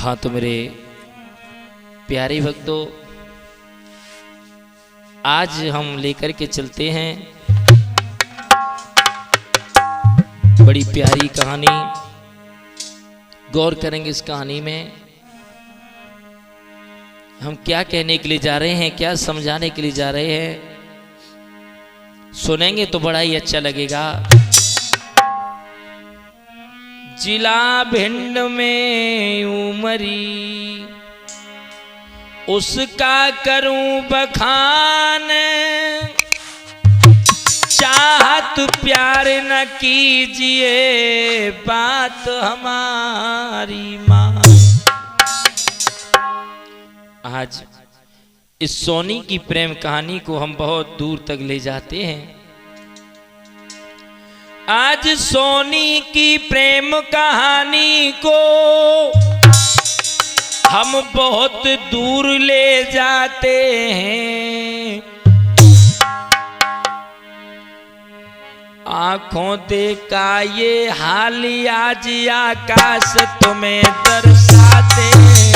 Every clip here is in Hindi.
हाँ तो मेरे प्यारे भक्तों, आज हम लेकर के चलते हैं बड़ी प्यारी कहानी। गौर करेंगे इस कहानी में हम क्या कहने के लिए जा रहे हैं, क्या समझाने के लिए जा रहे हैं। सुनेंगे तो बड़ा ही अच्छा लगेगा। जिला भिंड में उमरी उसका करूं बखान, चाहत प्यार न कीजिए बात हमारी मान। आज इस सोनी की प्रेम कहानी को हम बहुत दूर तक ले जाते हैं। आज सोनी की प्रेम कहानी को हम बहुत दूर ले जाते हैं। आंखों देखा ये हाल आज आकाश तुम्हें दर्शाते हैं।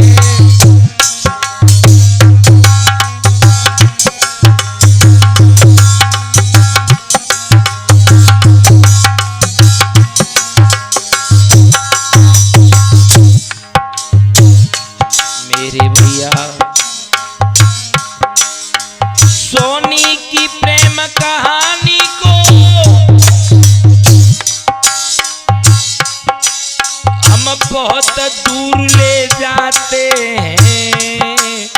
मेरे भैया सोनी की प्रेम कहानी को हम बहुत दूर ले जाते हैं,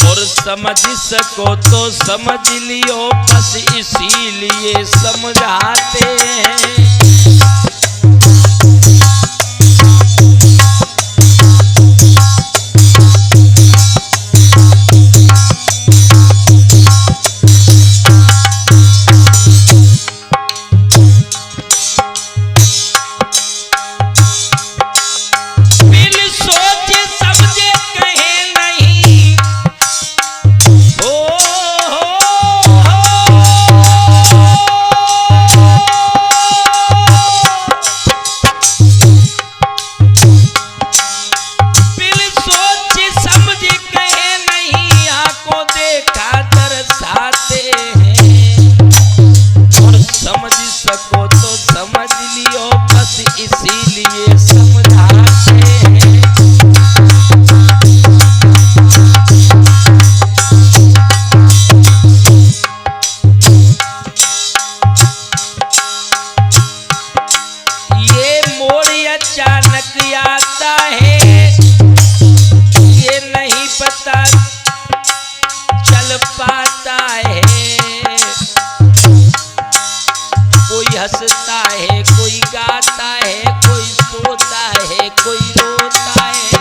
और समझ सको तो समझ लियो, बस इसीलिए समझाते हैं। हंसता है, कोई गाता है, कोई सोता है, कोई रोता है।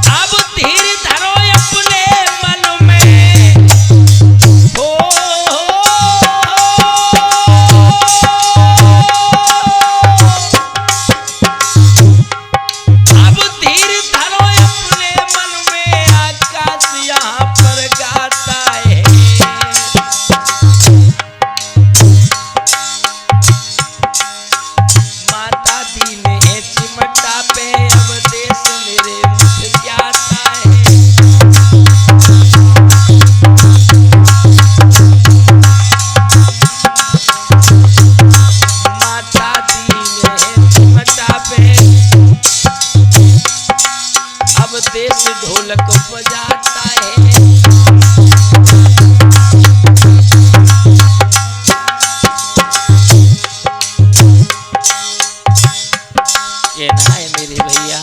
अब धीर धरो अपने मन में, देश ढोलक बजाता है। कहना है मेरे भैया,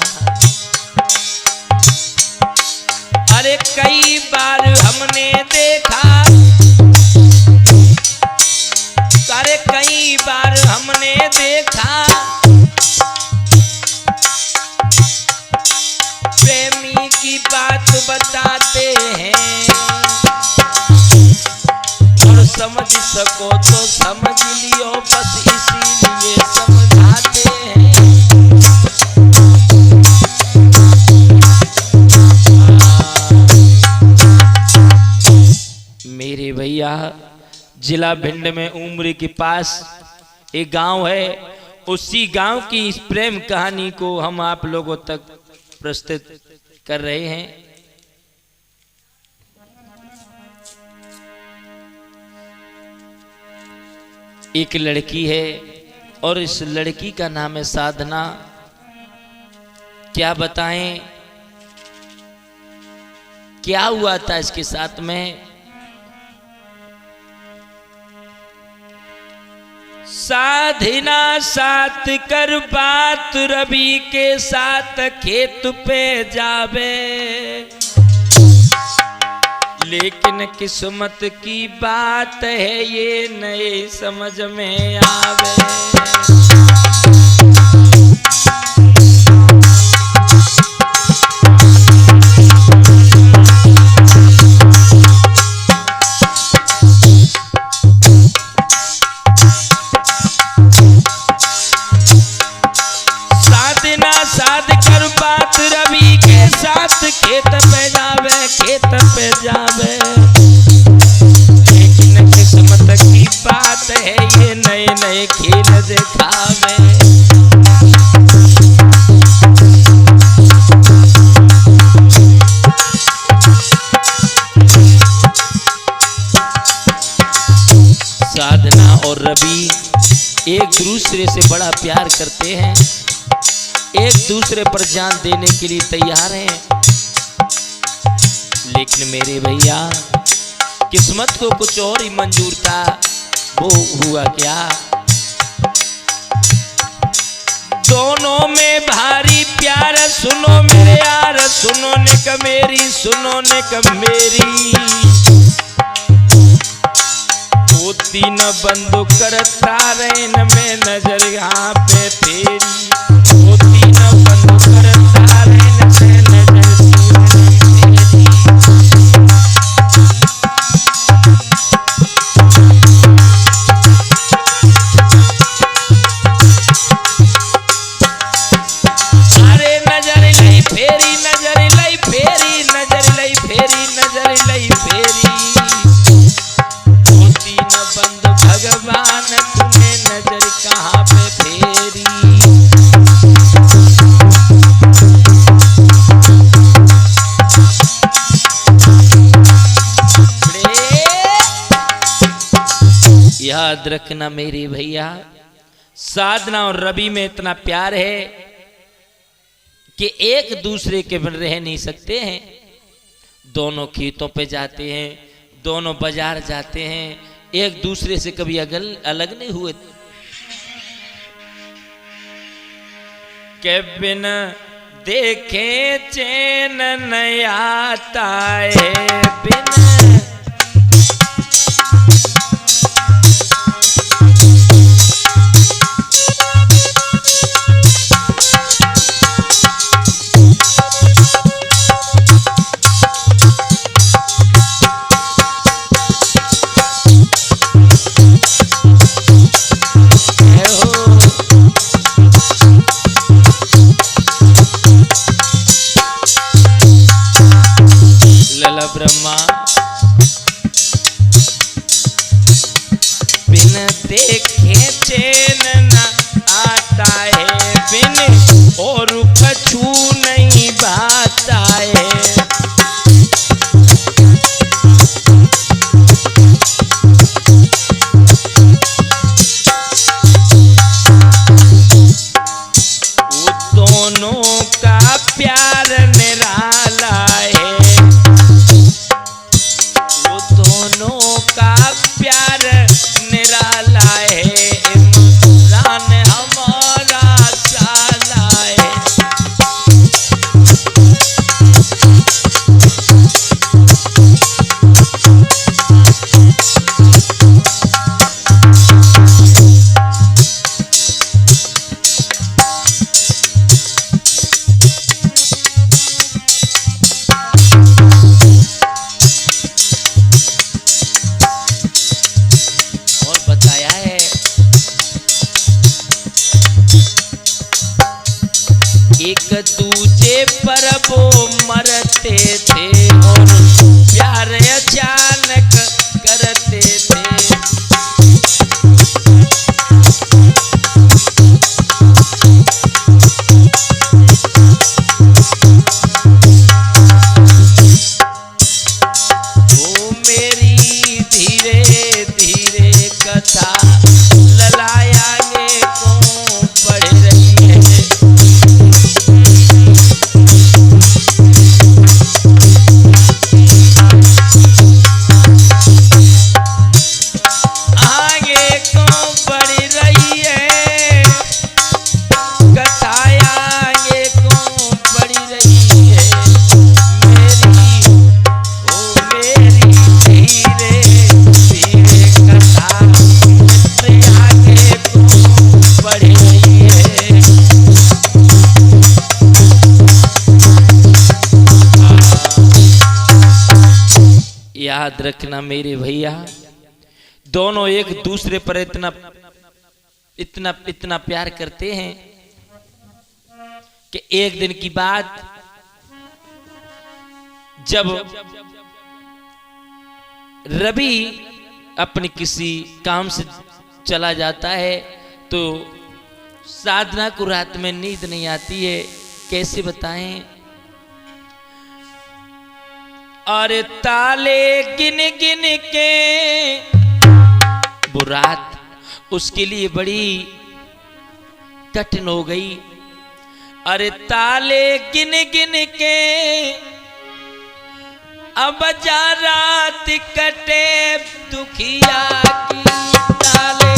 अरे कई बार हमने देखा, अरे कई बार हमने देखा, प्रेमी की बात बताते हैं, और समझ सको तो समझ लियो, बस इसीलिए समझाते हैं। जिला भिंड में उमरी के पास एक गांव है। उसी गांव की इस प्रेम कहानी को हम आप लोगों तक प्रस्तुत कर रहे हैं। एक लड़की है और इस लड़की का नाम है साधना। क्या बताएं क्या हुआ था इसके साथ में। साधना साथ कर बात रवि के साथ खेत पे जावे, लेकिन किस्मत की बात है ये नए समझ में आवे। खेत पे जावे, खेत पे जावे, लेकिन किस्मत की बात है ये नए नए खेल दिखावे। साधना और रवि एक दूसरे से बड़ा प्यार करते हैं, एक दूसरे पर जान देने के लिए तैयार हैं। लेकिन मेरे भैया किस्मत को कुछ और ही मंजूर था। वो हुआ क्या, दोनों में भारी प्यार। सुनो मेरे यार, सुनो ने क मेरी, सुनो ने क मेरी। वो तीन बंदूक करता रैन में नजर यहाँ पे फेरी। वो तीन बंदूक करता रैन में नजर याद रखना मेरे भैया, साधना और रवि में इतना प्यार है कि एक दूसरे के बिन रह नहीं सकते हैं। दोनों खेतों पे जाते हैं, दोनों बाजार जाते हैं, एक दूसरे से कभी अलग नहीं हुए। के बिन देखे चैन नहीं आता है, बिन ब्रह्मा बिन देखे चैन न आता है, बिन और कछु नहीं भाता है। वो दोनों का प्यार निराला है, दोनों का प्यार निराला है। इमरान हमारा साला है। एक दूजे पर वो मरते थे और प्यार अचानक करते थे। याद रखना मेरे भैया, दोनों एक दूसरे पर इतना इतना इतना प्यार करते हैं कि एक दिन की बात, जब रवि अपने किसी काम से चला जाता है तो साधना को रात में नींद नहीं आती है। कैसे बताएं? और ताले गिन गिन के वो रात उसके लिए बड़ी कठिन हो गई। अरे ताले गिन गिन के अब जा रात कटे दुखिया की ताले।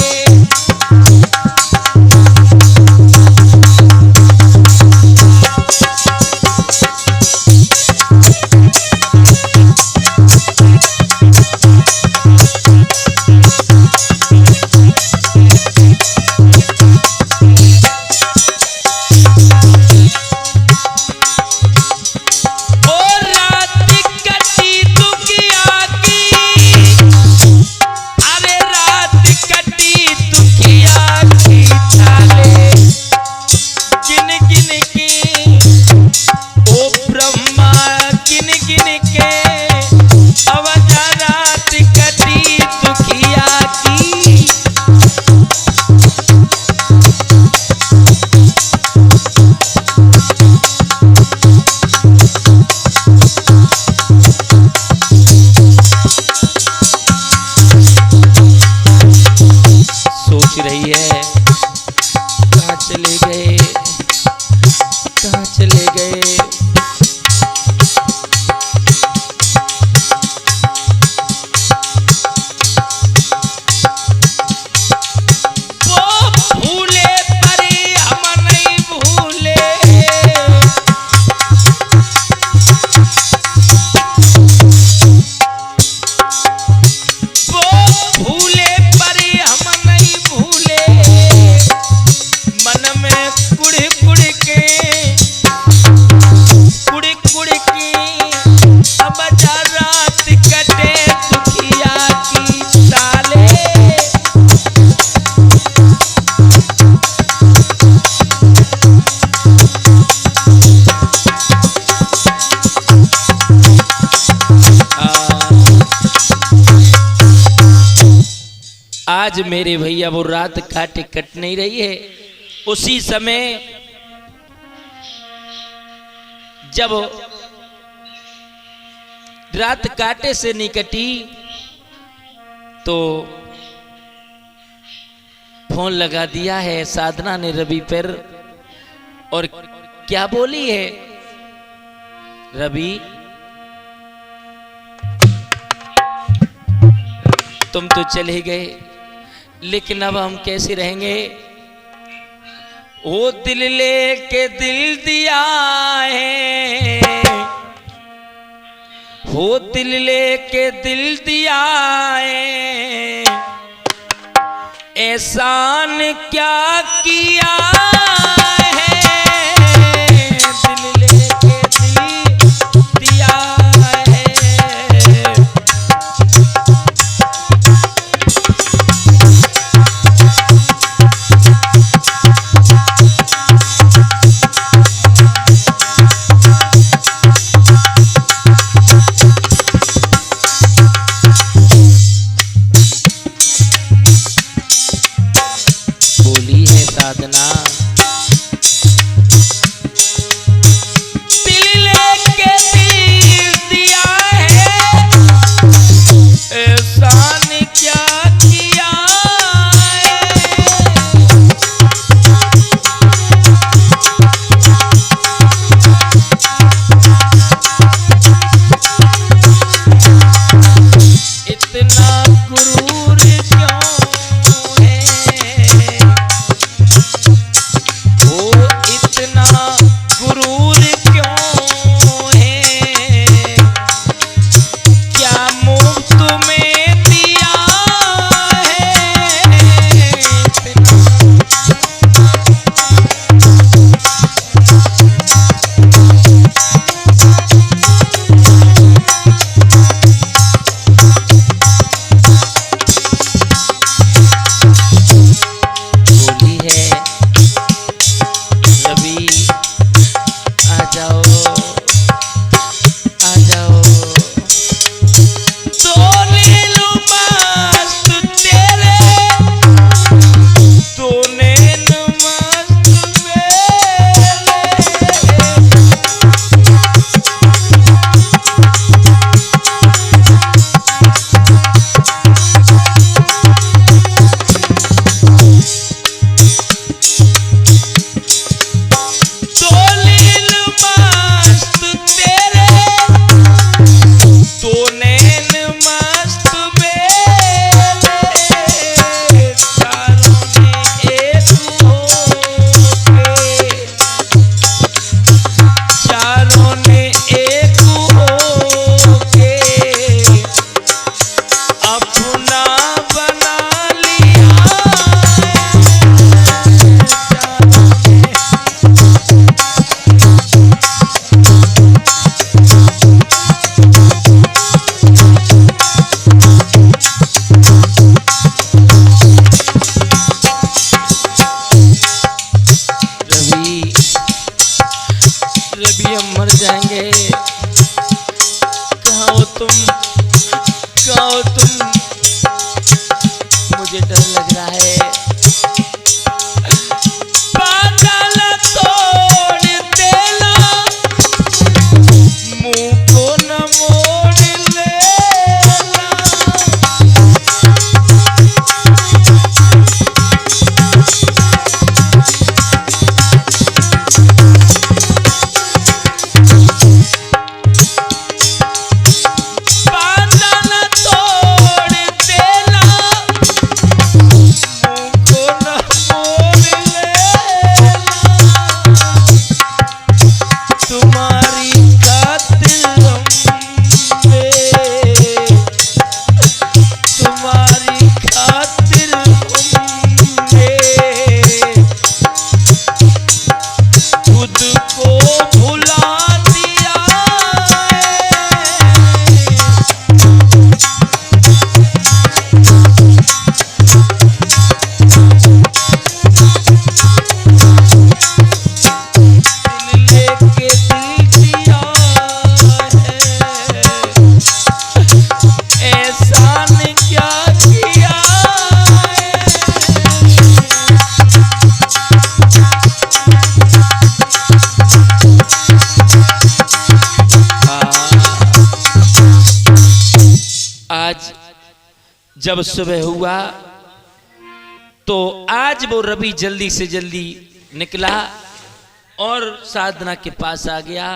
आज मेरे भैया वो रात काटे कट नहीं रही है। उसी समय जब रात काटे से नहीं कटी तो फोन लगा दिया है साधना ने रवि पर। और क्या बोली है? रवि तुम तो चले गए, लेकिन अब हम कैसे रहेंगे? ओ दिल लेके दिल दिया है, हो दिल लेके दिल दिया है, एहसान क्या किया है? दिल लेके दिल दिया है। बोली है साधना, दिल लेके दिल दिया है, एहसान क्या किया है? इतना गुरूर क्यों है? जब सुबह हुआ तो आज वो रवि जल्दी से जल्दी निकला और साधना के पास आ गया।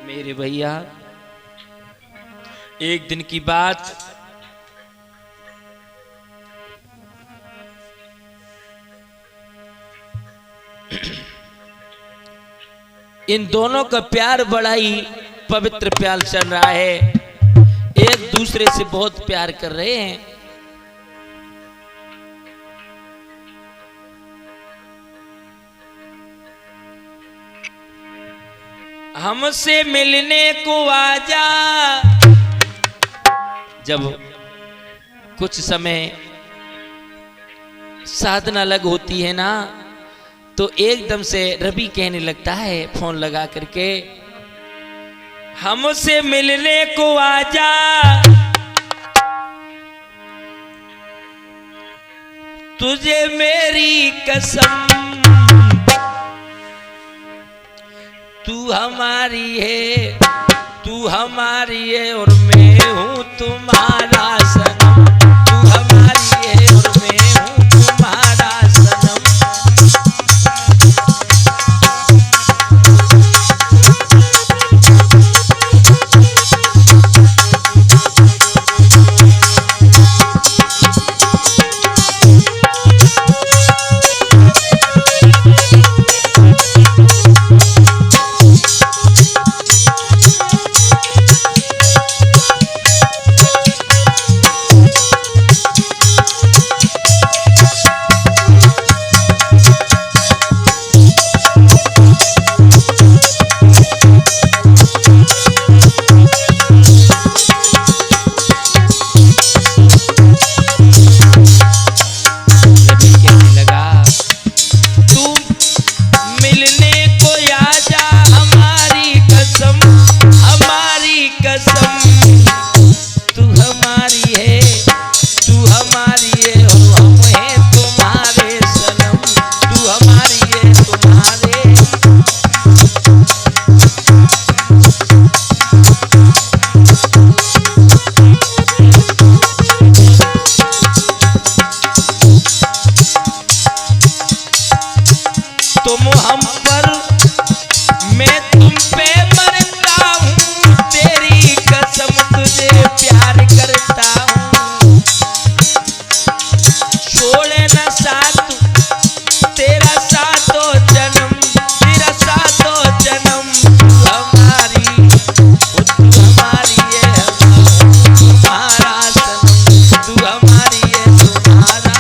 मेरे भैया, एक दिन की बात, इन दोनों का प्यार बड़ा ही पवित्र प्यार चल रहा है, एक दूसरे से बहुत प्यार कर रहे हैं। हमसे मिलने को आजा। जब कुछ समय साधना अलग होती है ना, तो एकदम से रवि कहने लगता है फोन लगा करके, हमसे मिलने को आजा, तुझे मेरी कसम, तू हमारी है, तू हमारी है और मैं हूँ तुम्हारा सनम, तू हमारी है और मैं हूँ तुम्हारा सनम। तुम हम पर, मैं तुम पे मरता हूँ, तेरी कसम तुझे प्यार करता हूँ, छोड़े न साथ तेरा सातों जन्म, तेरा सातों जन्म, तू हमारी, तू हमारी है, तुम्हारा सनम, तू हमारी है, तुम्हारा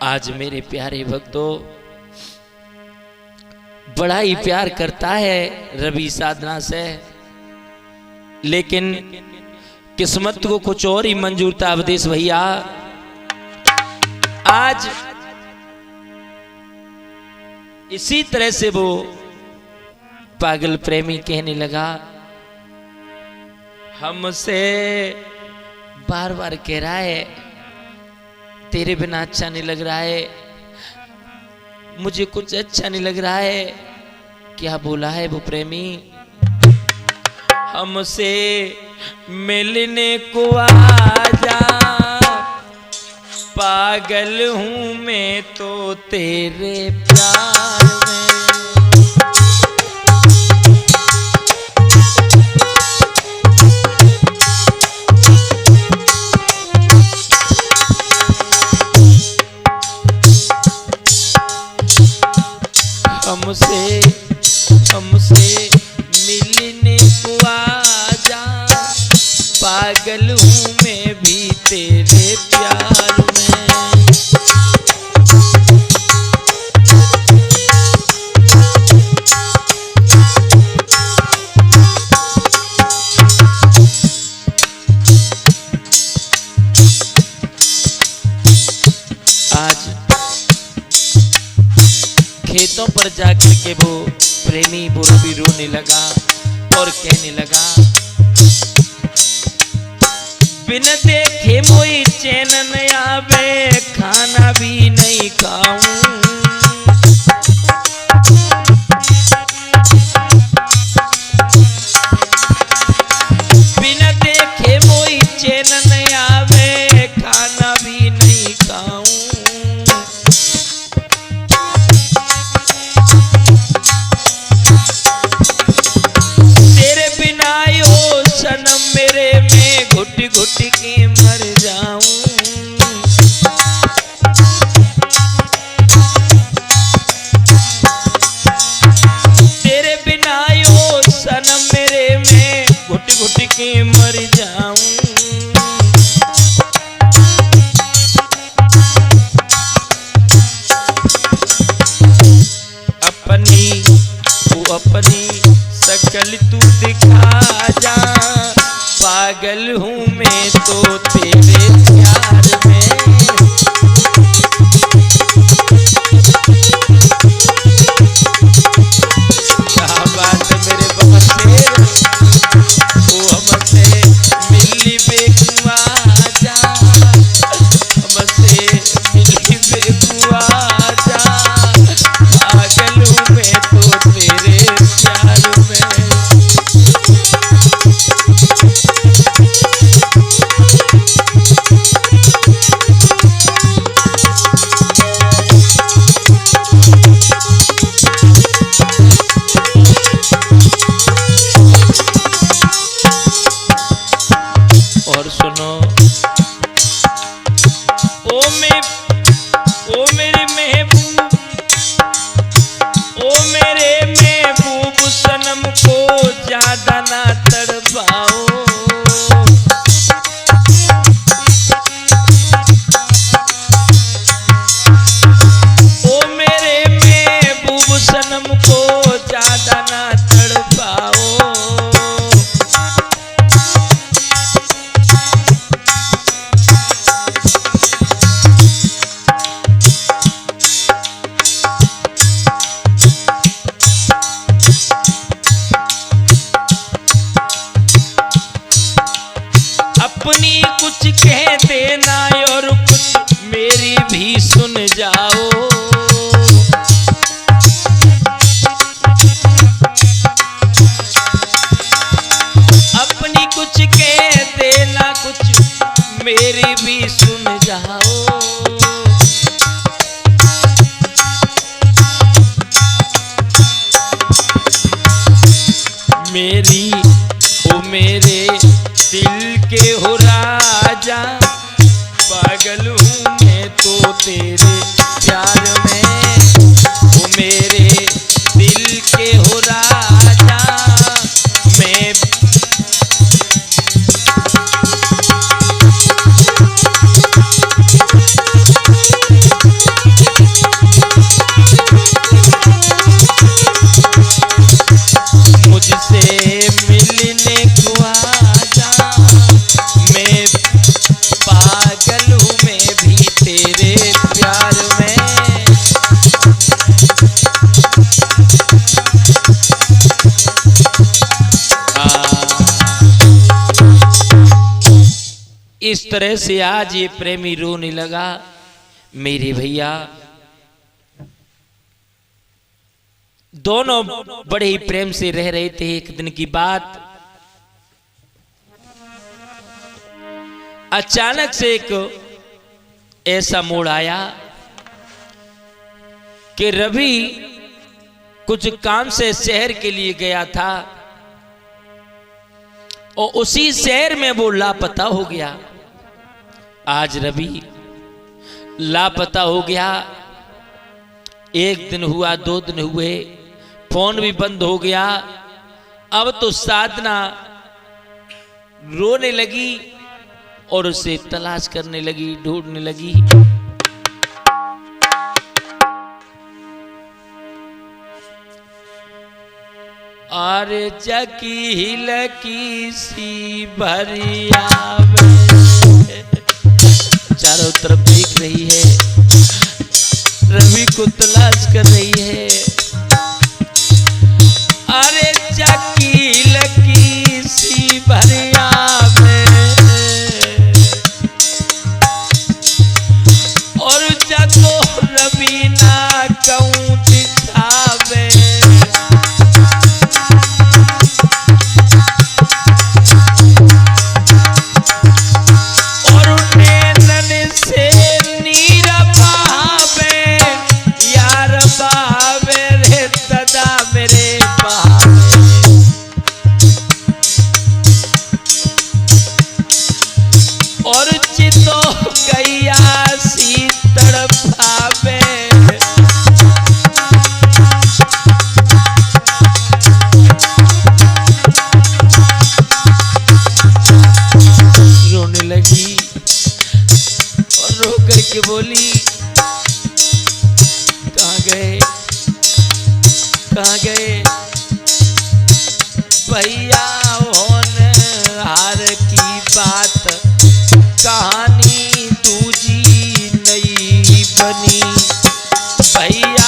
आज मेरे प्यारे भक्तों, बड़ा ही प्यार करता है रवि साधना से, लेकिन किस्मत को कुछ और ही मंजूर था अवधेश भैया। आज इसी तरह से वो पागल प्रेमी कहने लगा, हमसे बार बार कह रहा है तेरे बिना अच्छा नहीं लग रहा है, मुझे कुछ अच्छा नहीं लग रहा है, क्या बोला है वो प्रेमी? हमसे मिलने को आजा, पागल हूं मैं तो तेरे प्यार में। हमसे मिलने को आजा, पागल हूँ मैं भी तेरे प्यार में। आज खेतों पर जाकर के वो प्रेमी वो रवि रोने लगा और कहने लगा, बिना देखे मोई चैन न आवे, खाना भी नहीं खाऊं। बिना देखे मोई चैन न आवे, खाना भी नहीं खाऊं। घुट के मर जाऊं। तेरे बिना यो सनम मेरे में घुट घुट के मर जाऊं। अपनी शकल तू दिखा जा, पागल हूँ मैं तो तेरे प्यार में। क्या बात है मेरे बसे, वो हमसे मिली बेकुआ जा, हमसे मिली बेकुआ जा, पागल हूँ मैं तो तेरे प्यार में। और सुनो, ओ मेरे महबूब, ओ मेरे महबूब सनम को ज्यादा ना तड़पाओ। ओ मेरे महबूब सनम को ज्यादा ना तड़पाओ। अपनी कुछ कह देना और कुछ मेरी भी सुन जाओ। अपनी कुछ कह देना कुछ मेरी भी सुन जाओ। मेरी ओ मेरे दिल के हो राजा, पागल हूँ मैं तो तेरे प्यार में। ओ मेरे दिल के हो राजा, मैं मुझसे मिलने को आजा, मैं पागल हूँ मैं भी तेरे प्यार में। इस तरह से आज ये प्रेमी रोने लगा। मेरे भैया दोनों बड़े ही प्रेम से रह रहे थे। एक दिन की बात, अचानक से एक ऐसा मोड़ आया कि रवि कुछ काम से शहर के लिए गया था और उसी शहर में वो लापता हो गया। आज रवि लापता हो गया। एक दिन हुआ, 2 दिन हुए, फोन भी बंद हो गया। अब तो साधना रोने लगी और उसे तलाश करने लगी, ढूंढने लगी। और जकी हिलकी सी भरिया चारों तरफ देख रही है, रवि को तलाश कर रही है। अरे जकी हिलकी सी भरिया और जको रवि ना कहूं दिखावे। के बोली, कहाँ गए, कहाँ गए भैया? होनहार की बात कहानी दूजी नई बनी। भैया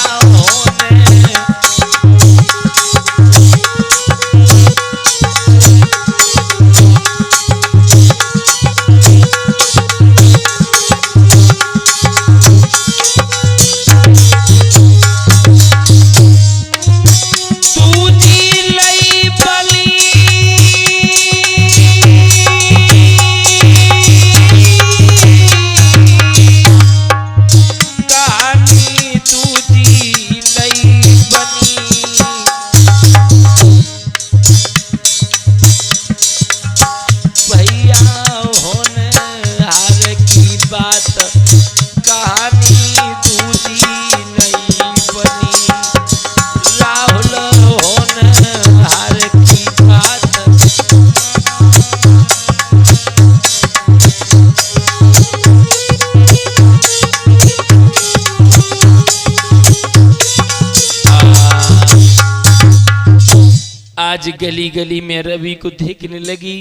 आज गली गली में रवि को देखने लगी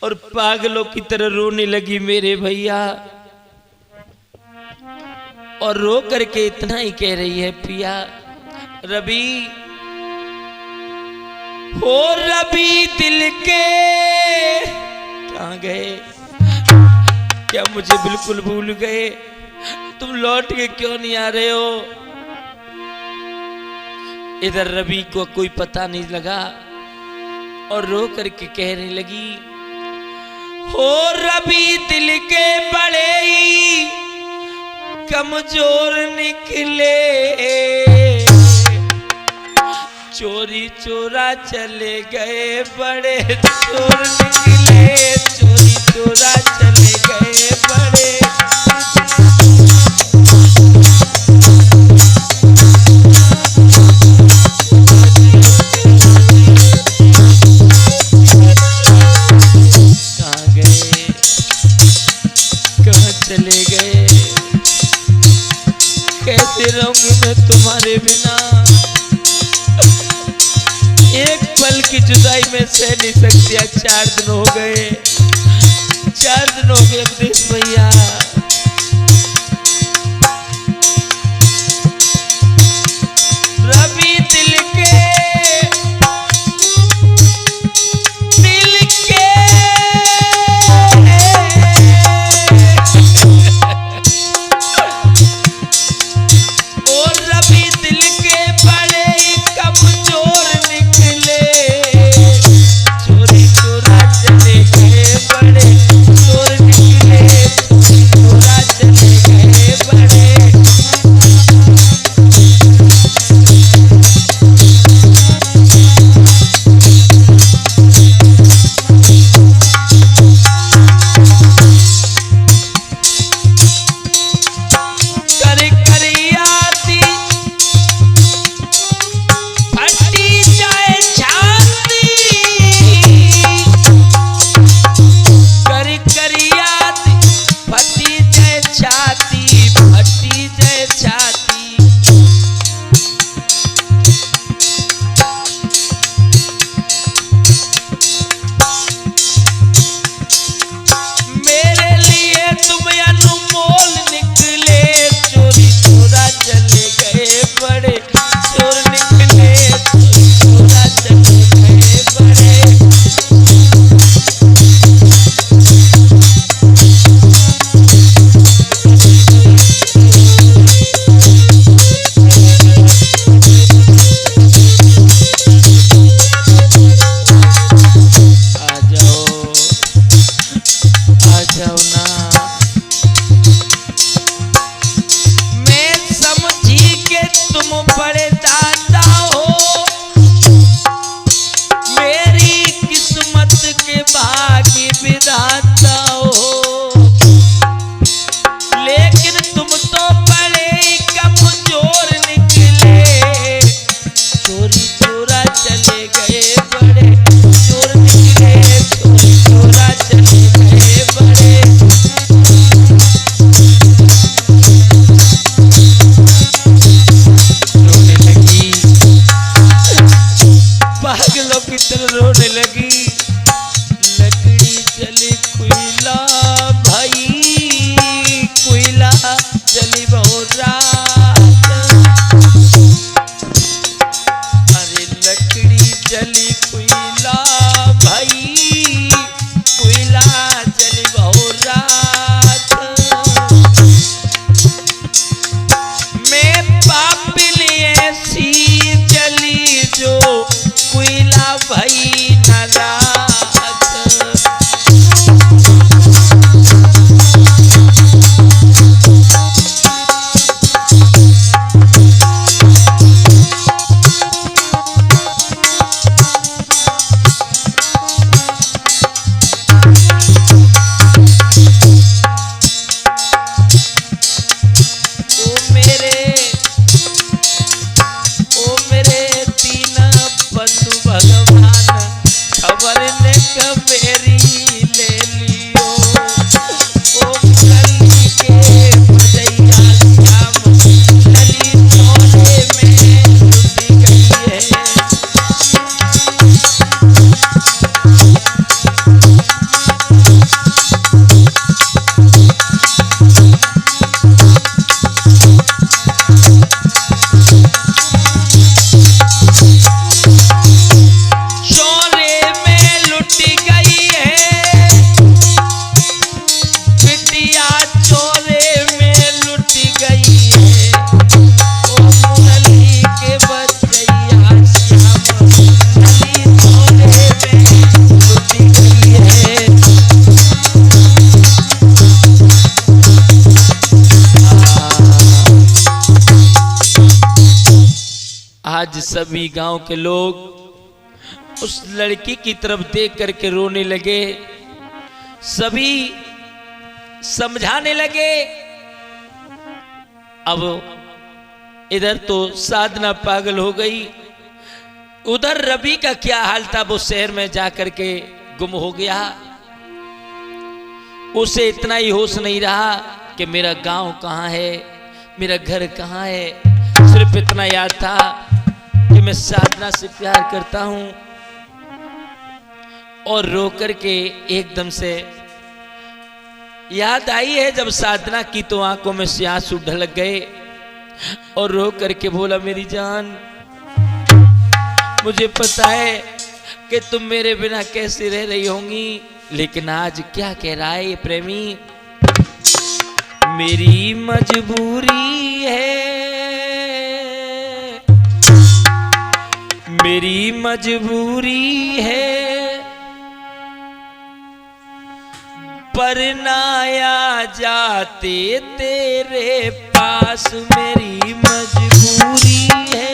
और पागलों की तरह रोने लगी मेरे भैया। और रो करके इतना ही कह रही है, पिया रवि, हो रवि दिल के कहाँ गए? क्या मुझे बिल्कुल भूल गए? तुम लौट के क्यों नहीं आ रहे हो? इधर रवि को कोई पता नहीं लगा और रो करके कहने लगी, हो रवि दिल के बड़े ही कमजोर निकले, चोरी चोरा चले गए, बड़े चोर निकले, चोरी चोरा चले गए बड़े। चले गए, कैसे रहूंगी मैं तुम्हारे बिना? एक पल की जुदाई में सह नहीं सकती। 4 दिन हो गए, 4 दिन हो गए अवधेश भैया। रवि दिल के और रवि दिल के बड़े सभी गांव के लोग उस लड़की की तरफ देख करके रोने लगे, सभी समझाने लगे। अब इधर तो साधना पागल हो गई, उधर रवि का क्या हाल था, वो शहर में जाकर के गुम हो गया। उसे इतना ही होश नहीं रहा कि मेरा गांव कहाँ है, मेरा घर कहाँ है। सिर्फ इतना याद था कि मैं साधना से प्यार करता हूं। और रो करके एकदम से याद आई है जब साधना की तो आंखों में से आंसू ढलक गए और रो करके बोला, मेरी जान मुझे पता है कि तुम मेरे बिना कैसे रह रही होंगी, लेकिन आज क्या कह रहा है ये प्रेमी, मेरी मजबूरी है, मेरी मजबूरी है, पर ना आ जाते तेरे पास, मेरी मजबूरी है।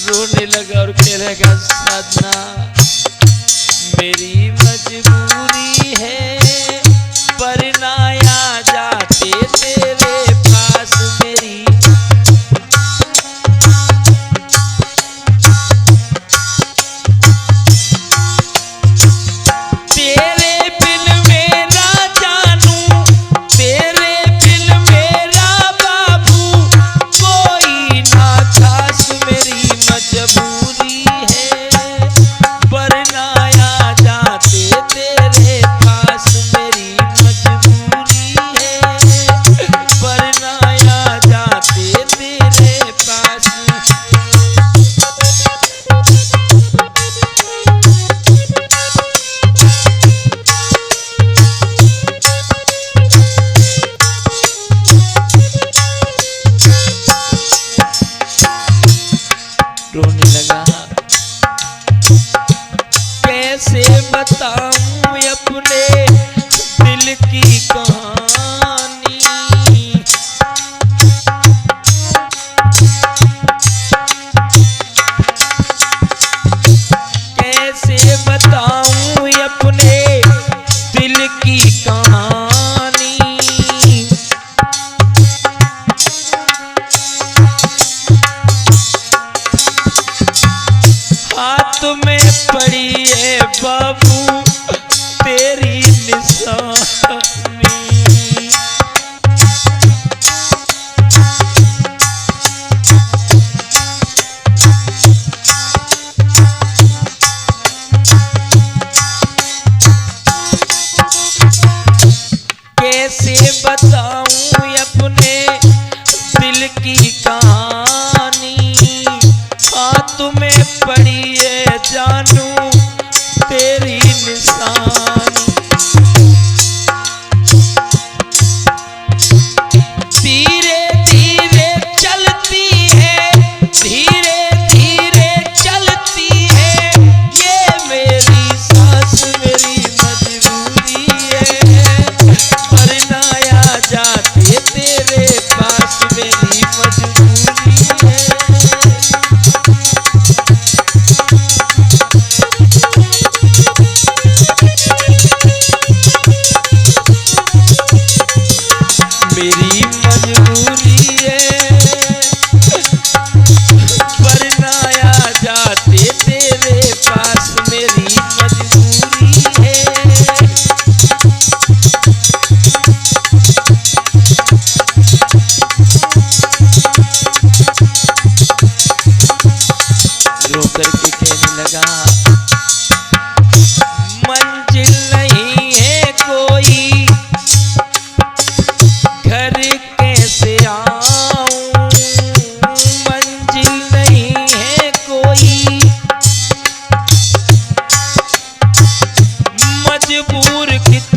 रोने लगा और कहने लगा, साधना मेरी मजबूरी है, पर ना आ जाते तेरे पास, मेरी तेरे बिन मेरा जानू, तेरे बिन मेरा बाबू, कोई ना खास, मेरी मजबूरी है, पर ना आ जाते तेरे पास, मेरी मजबूरी है, पर ना आ जाते तेरे पास। रोने लगा, कैसे बताऊं अपने दिल की कहानी, कैसे बताऊं अपने दिल की कहानी, हाथ में पड़ी है बाबू तेरी निशानी,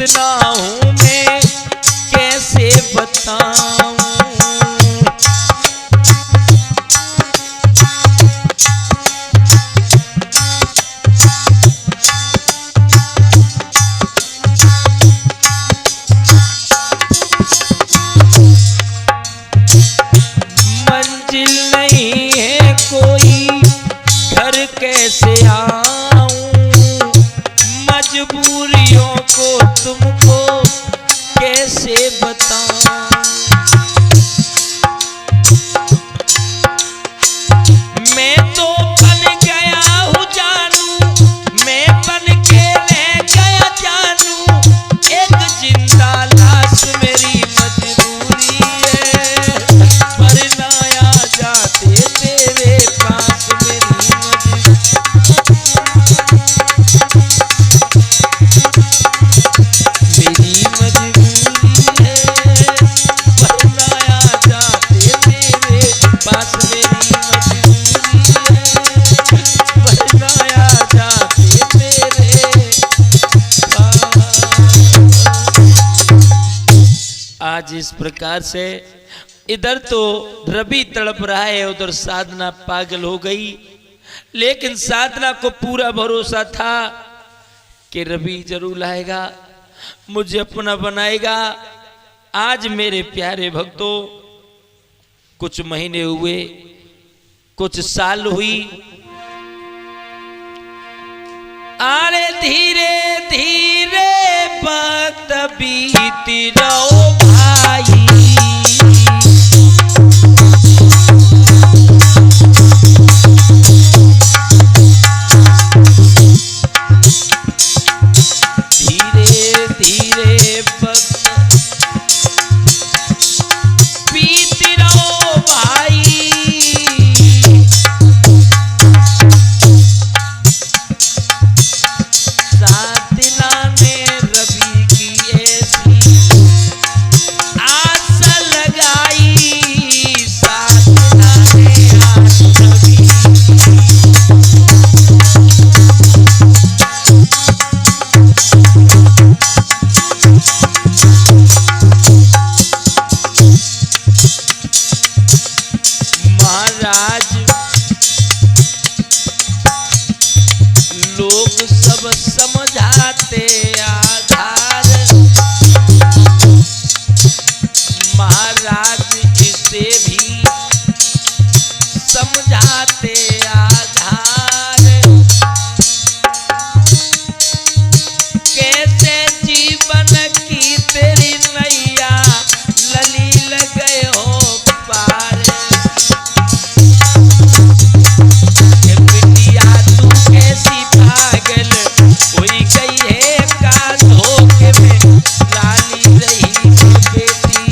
कितना हूँ मैं कैसे बताऊं। मंजिल नहीं है कोई घर कैसे आऊं, मजबूरियों को तुमको कैसे बताऊं। मैं तो बन गया हूँ जानू, मैं बन के ले गया जानू, एक जिंदा लाश मेरी मजबूरी है, मरना आ जाते तेरे पास मेरी आज इस प्रकार से इधर तो रवि तड़प रहा है, उधर साधना पागल हो गई। लेकिन साधना को पूरा भरोसा था कि रवि जरूर लाएगा, मुझे अपना बनाएगा। आज मेरे प्यारे भक्तों कुछ महीने हुए, कुछ साल हुई, अरे धीरे धीरे वक्त बीती रहो भाई, धीरे धीरे वक्त बीती रहो भाई। साधना ने रवि की ऐसी आस लगाई, साधना ने आस रवि महाराज लोग सब समझाते आधार, महाराज इसे भी समझाते आधार, कैसे जीवन की तेरी नैया ललील गए हो पार, बिटिया तू कैसी पागल हुई गई है का धोखे में लाली रही बेटी,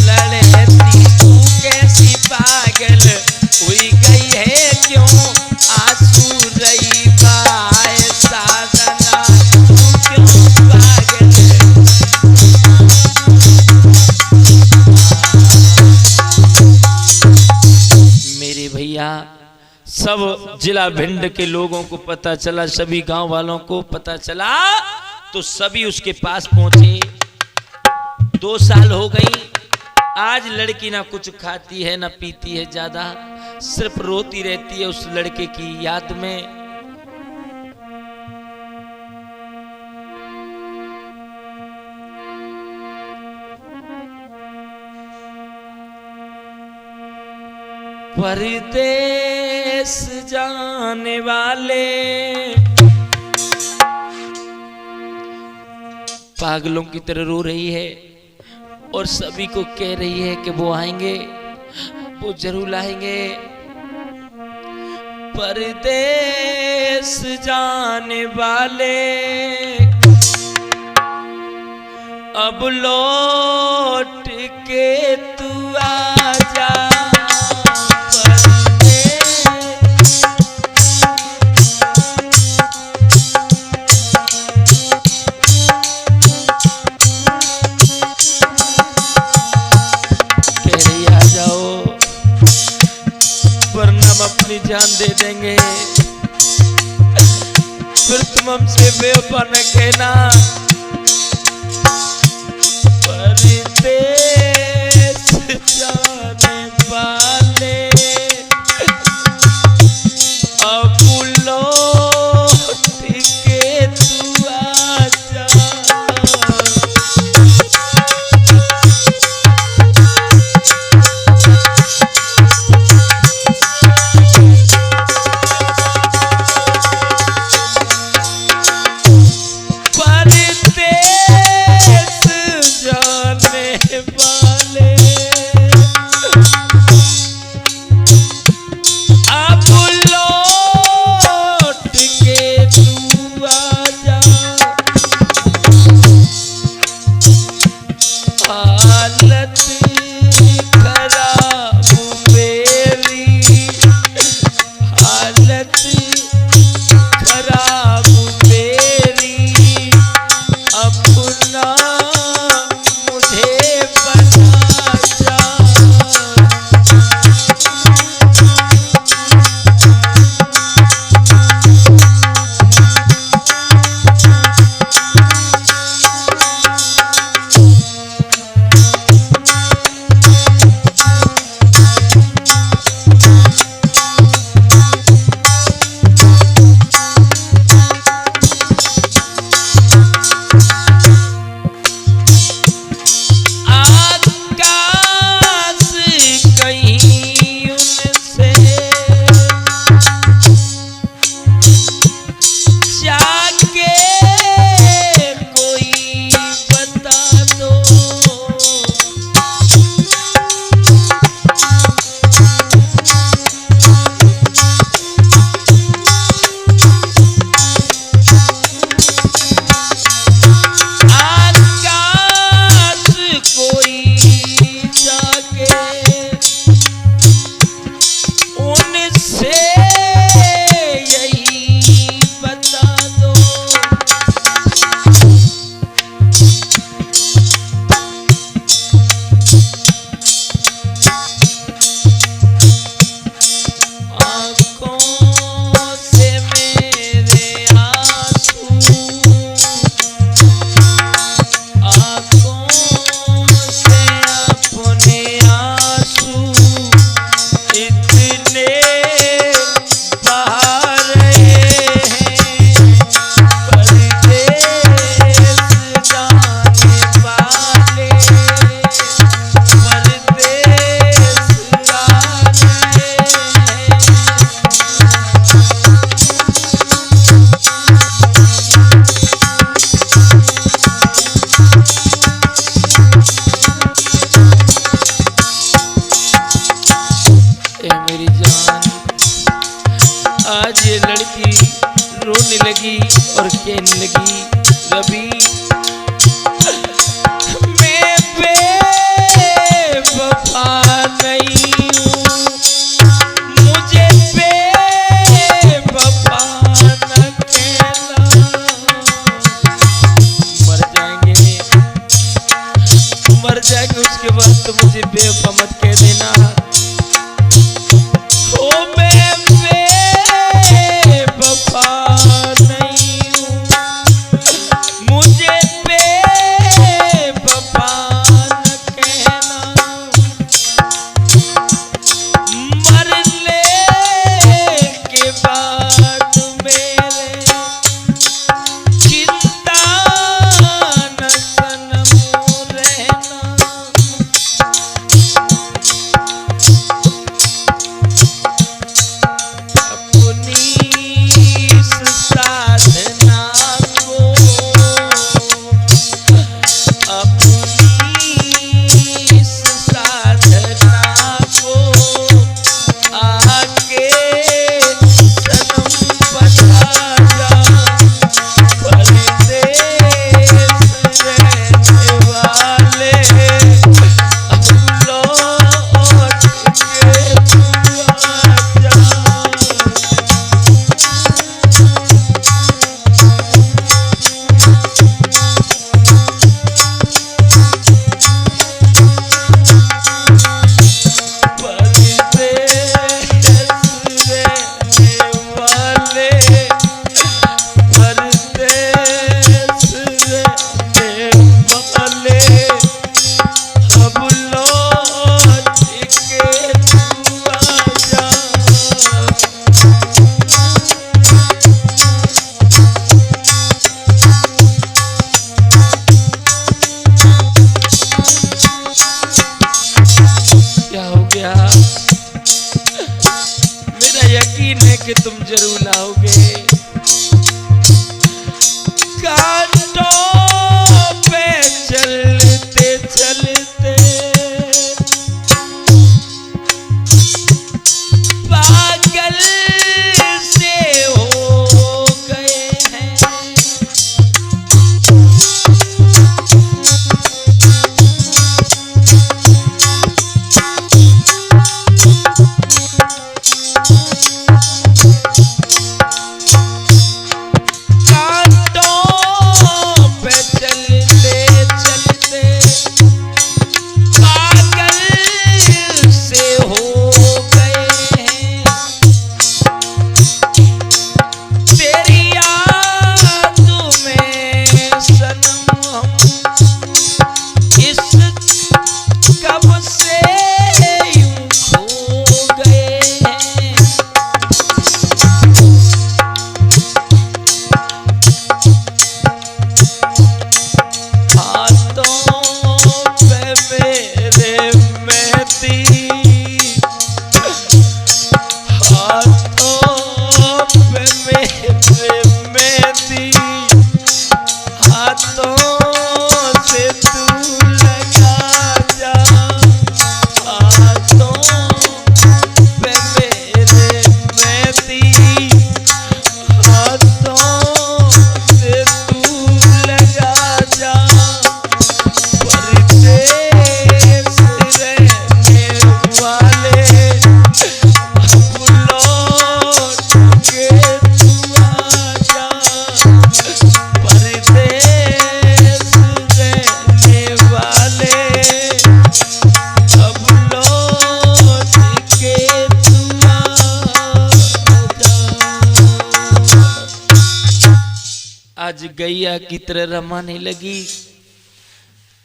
लड़ती तू कैसी पागल हुई गई है क्यों आंसू रही बाए, साधना तू क्यों पागल मेरे भैया। सब जिला भिंड के लोगों को पता चला, सभी गांव वालों को पता चला, तो सभी उसके पास पहुंचे। 2 साल हो गई, आज लड़की ना कुछ खाती है ना पीती है ज्यादा, सिर्फ रोती रहती है उस लड़के की याद में। परदेस जाने वाले पागलों की तरह रो रही है और सभी को कह रही है कि वो आएंगे, वो जरूर लाएंगे। परदेस जाने वाले अब लौट के तू आ जा, वरना अपनी जान दे देंगे, फिर तुम हमसे बेवफा न कहना। परदेस जाने वाले अब लौट के तू आजा। रोने लगी और कहने लगी, रवि मैं बेवफा नहीं हूँ, मुझे बेवफा न कहना। मर जाएंगे उसके बाद तो मुझे बेवफा मत कह देना। ओ मैं बेवफा नहीं हूँ, मुझे यकीन है कि तुम जरूर लाओगे। कांटों पे चलते चलते पागल से हो गए हैं। आज गैया की तरह रमाने लगी।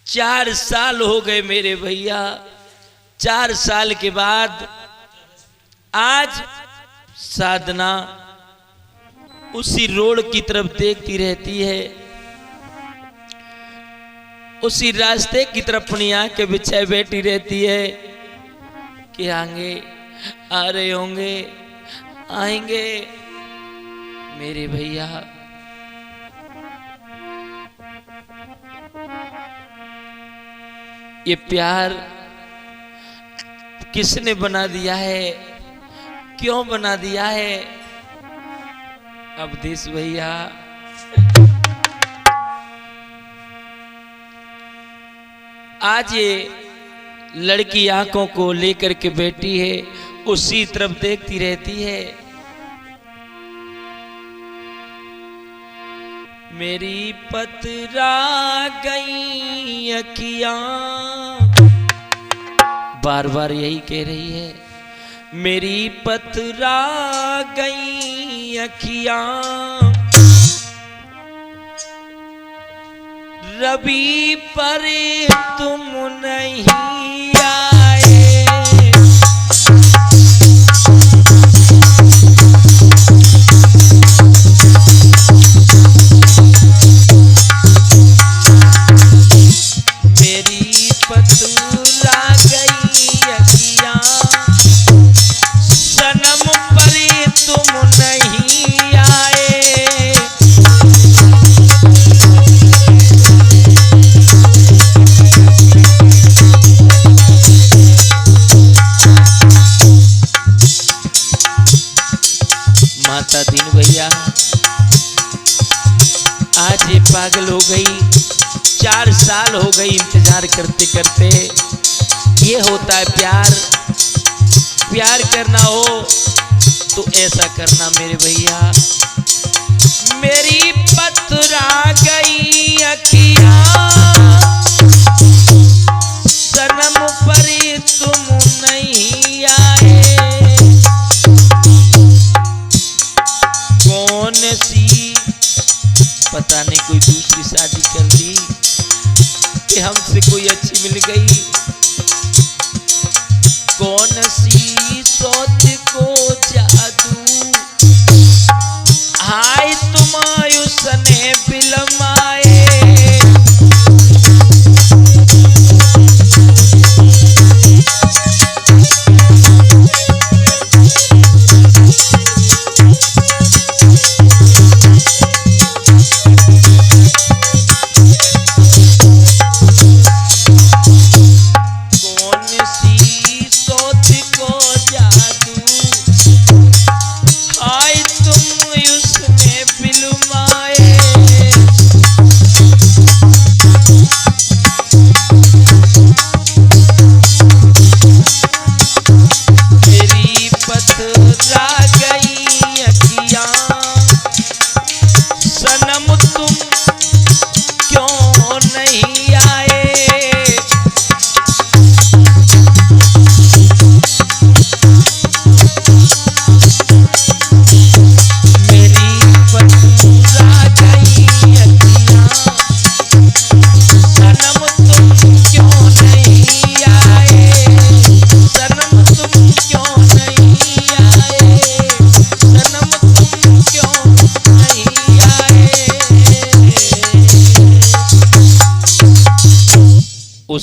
4 साल हो गए मेरे भैया। 4 साल के बाद आज साधना उसी रोड की तरफ देखती रहती है, उसी रास्ते की तरफ अपनी आंखें बिछाए बैठी रहती है कि आगे आ रहे होंगे, आएंगे मेरे भैया। ये प्यार किसने बना दिया है, क्यों बना दिया है? अवधेश भैया आज ये लड़की आंखों को लेकर के बैठी है, उसी तरफ देखती रहती है। मेरी पतरा गई अखियां, बार बार यही कह रही है, मेरी पतरा गई अखियां, रवि पर तुम नहीं आए। मेरी पतरा गई अखियां, सनम पर तुम नहीं आए। माता दीन भैया आज ये पागल हो गई। 4 साल हो गई इंतजार करते करते। ये होता है प्यार। प्यार करना हो तो ऐसा करना मेरे भैया। मेरी पतरा गई अखियां, सनम पर तुम नहीं आए। कौन सी पता नहीं कोई दूसरी शादी कर ली कि हमसे कोई अच्छी मिल गई। कौन सी सोच को जादू, हाय तुम उसने बिलम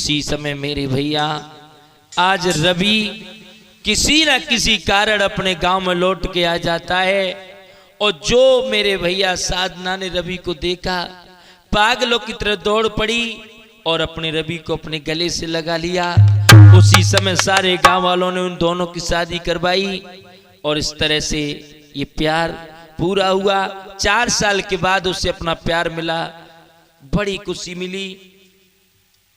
उसी समय मेरे भैया आज रवि किसी न किसी कारण अपने गांव में लौट के आ जाता है। और जो मेरे भैया साधना ने रवि को देखा, पागलों की तरह दौड़ पड़ी और अपने रवि को अपने गले से लगा लिया। उसी समय सारे गांव वालों ने उन दोनों की शादी करवाई और इस तरह से ये प्यार पूरा हुआ। 4 साल के बाद उसे अपना प्यार मिला, बड़ी खुशी मिली।